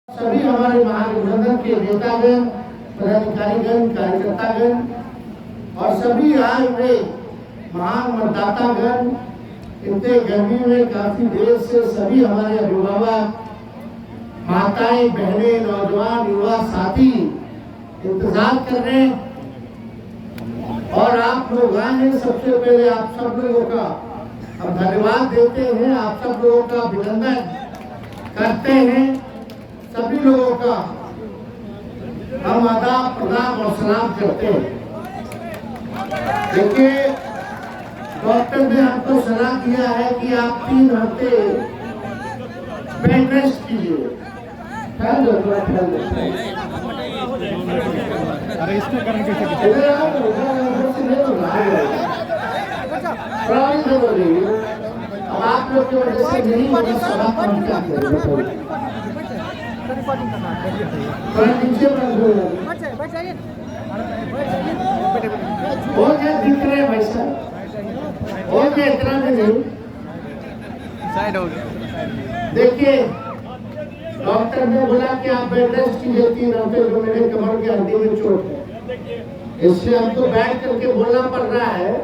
सभी हमारे महागठबंधन के नेतागण, पदाधिकारीगण, कार्यकर्तागण और सभी आए हुए महान मतदातागण, इतने गर्मी में काफी देर से सभी हमारे अभिभावक, माताएं, बहनें, नौजवान, युवा साथी इंतजार कर रहे हैं और आप लोग आए हैं। सबसे पहले आप सब लोगों का हम धन्यवाद देते हैं, आप सब लोगों का अभिनंदन करते हैं। सभी लोगों का हम आदाब, प्रणाम और सलाम करते हैं। देखिए, डॉक्टर ने आपको सलाह किया है कि आप 3 हफ्ते बेड रेस्ट कीजिए। अरे इसके कारण कैसे अब आप लोग की वजह से नहीं होगी सभा का क्या करें? हो गया, दिख रहे भाई साहब, हो गया, इतना भी नहीं। साइड हो गया। देखिए, डॉक्टर ने बोला कि आप बेड रेस्ट कीजिए 3 हफ्ते, जो मेरे कमर की हड्डी में चोट है, इसलिए हमको बैठ करके बोलना पड़ रहा है।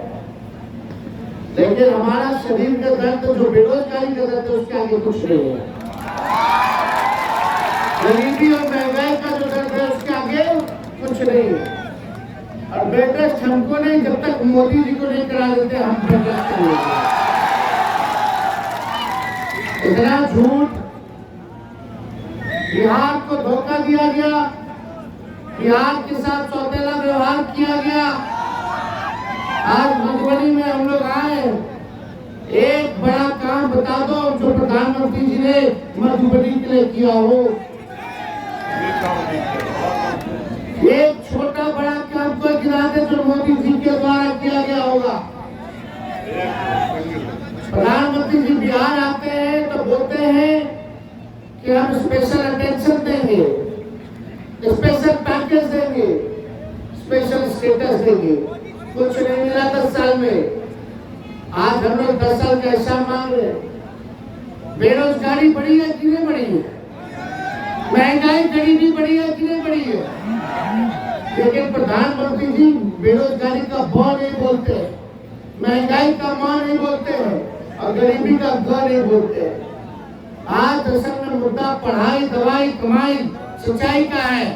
लेकिन हमारा शरीर का दर्द, जो बेरोजगारी का दर्द है, उसके आगे कुछ नहीं है। गरीबी और महंगाई का जो दर्द है, उसके आगे कुछ नहीं है। और बेड रेस्ट हमको नहीं, जब तक मोदी जी को नहीं करा देते हम बेड रेस्ट करेंगे। इतना झूठ, बिहार को धोखा दिया गया, बिहार के साथ सौतेला व्यवहार किया गया। आज मधुबनी में हम लोग आए, एक बड़ा काम बता दो जो प्रधानमंत्री जी ने मधुबनी के लिए किया हो। एक छोटा बड़ा काम को गिना दे जो मोदी जी के द्वारा किया गया होगा। प्रधानमंत्री जी बिहार आते हैं तो बोलते हैं कि हम स्पेशल अटेंशन देंगे, स्पेशल पैकेज देंगे, स्पेशल स्टेटस देंगे। कुछ नहीं मिला 10 साल में। आज हम लोग 10 साल का हिसाब मांग रहे हैं। बेरोजगारी बढ़ी है कि नहीं बढ़ी है? महंगाई, गरीबी बढ़ी है कि नहीं बढ़ी है? लेकिन प्रधानमंत्री जी बेरोजगारी का ब नहीं बोलते, महंगाई का म नहीं बोलते हैं और गरीबी का ग नहीं बोलते हैं। आज असल में मुद्दा पढ़ाई, दवाई, कमाई, सिंचाई का है,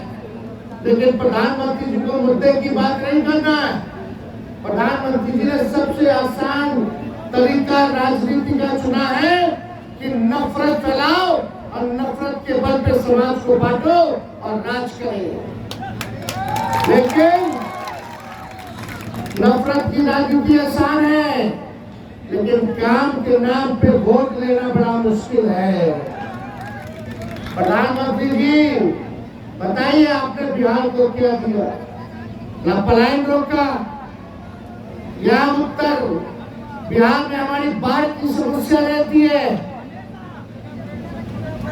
लेकिन प्रधानमंत्री जी को मुद्दे की बात नहीं करना है। प्रधानमंत्री जी ने सबसे आसान तरीका राजनीति का चुना है कि नफरत फैलाओ और नफरत के बल पे समाज को बांटो और राज करें। लेकिन नफरत की राजनीति आसान है, लेकिन काम के नाम पे वोट लेना बड़ा मुश्किल है। प्रधानमंत्री जी बताइए, आपने बिहार को क्या दिया? ना पलायन रोका, या उत्तर बिहार में हमारी बाढ़ की समस्या रहती है।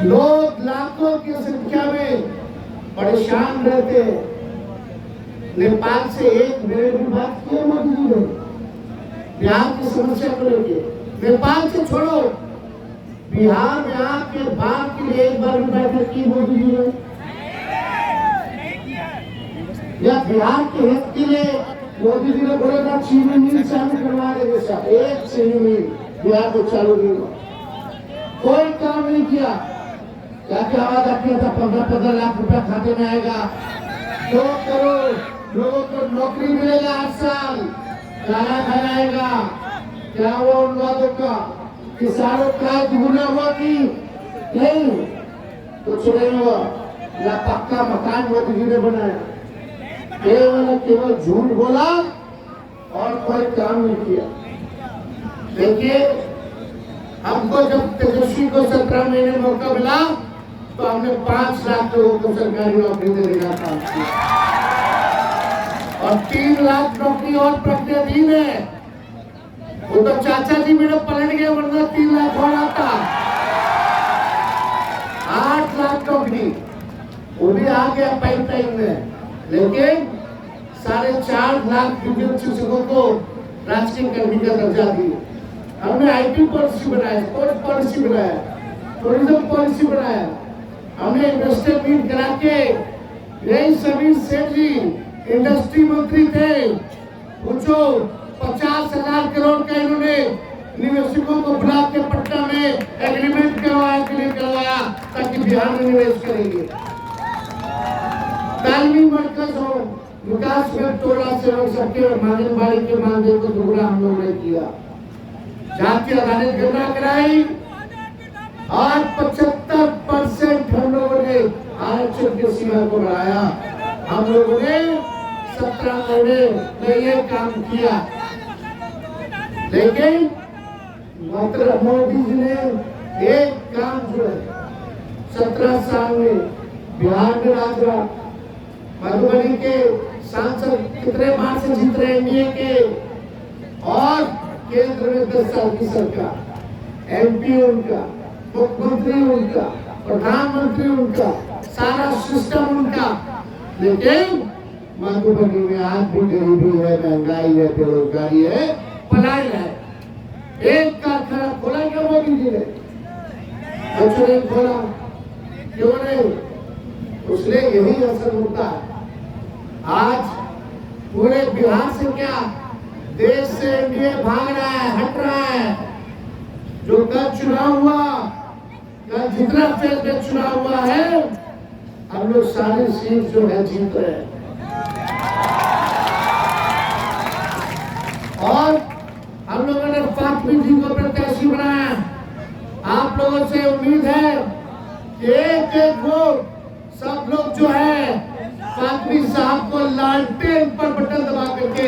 लोग लाखों की संख्या में परेशान रहते हैं। नेपाल से 1 मिनट भी बात किया मोदी जी ने बिहार की समस्या को लेकर। नेपाल से छोड़ो, बिहार में आपके बाढ़ के लिए एक बार भी बैठक की मोदी जी ने? या बिहार के हित के लिए मोदी जी ने बोला था चीनी मिल चालू करवा देंगे? सर, एक चीनी मिल बिहार को चालू नहीं हुआ, कोई काम नहीं किया। क्या क्या वादा किया था? 15-15 लाख रुपया खाते में आएगा, 2 करोड़ लोगों को नौकरी मिलेगा 8 साल, खाना खाएगा। क्या हुआ उन वादों का? किसानों का दुगुना हुआ कि नहीं? कुछ नहीं हुआ। या पक्का मकान मोदी जी ने बनाया? केवल झूठ बोला और कोई काम नहीं किया। देखिए, हमको जब तेजस्वी को 17 महीने मौका मिला तो हमने 5 लाख लोगों को सरकारी नौकरी देने का काम किया और 3 लाख नौकरी और प्रक्रियाधीन है। वो तो चाचा जी मेरे पलट गए, वरना 3 लाख और आता। 8 लाख नौकरी वो भी आ गया पाइपलाइन में। लेकिन 4.5 लाख विभिन्न शिक्षकों को राजकीय कर्मी का दर्जा दिया। हमने IT पॉलिसी बनाया, स्पोर्ट्स पॉलिसी बनाया, टूरिज्म पॉलिसी बनाया, हमने इन्वेस्टर मीट करा के यही समीर सेठ जी इंडस्ट्री मंत्री थे, पूछो 50,000 करोड़ का इन्होंने निवेशकों को बुला के पटना में एग्रीमेंट करवाया कि नहीं करवाया, ताकि बिहार में निवेश करेंगे। तालमी मरकज हो, विकास में टोला सेवक सबके आंगनबाड़ी के मानदेय को दुगना हम लोगों ने किया। जातीय अदालत गणना कराई और 75% हम लोगों ने आरक्षण की सीमा को बढ़ाया। हम लोगों ने 17 महीने में ये काम किया, लेकिन मात्र मोदी जी ने एक काम जो है 17 साल में बिहार में राज रहा। मधुबनी के सांसद कितने बार से जीत रहे एनडीए के, और केंद्र में 10 साल की सरकार, एमपी उनका, मुख्यमंत्री उनका, प्रधानमंत्री उनका, सारा सिस्टम उनका। लेकिन मधुबनी में आज भी गरीबी है, महंगाई है, बेरोजगारी है, पलायन है। एक कारखाना खोला क्या मोदी जी ने? कुछ नहीं खोला। क्यों नहीं? उसने यही असर होता है। आज पूरे बिहार से क्या देश से एनडीए भाग रहा है, हट रहा है। जो कल चुनाव हुआ, कल जितना फेज में चुनाव हुआ है, हम लोग सारी सीट जो है जीत रहे हैं। और हम लोगों ने फातमी जी को प्रत्याशी बनाया। आप लोगों से उम्मीद है कि एक एक वोट सब लोग जो है फातमी साहब को लालटेन पर बटन दबा करके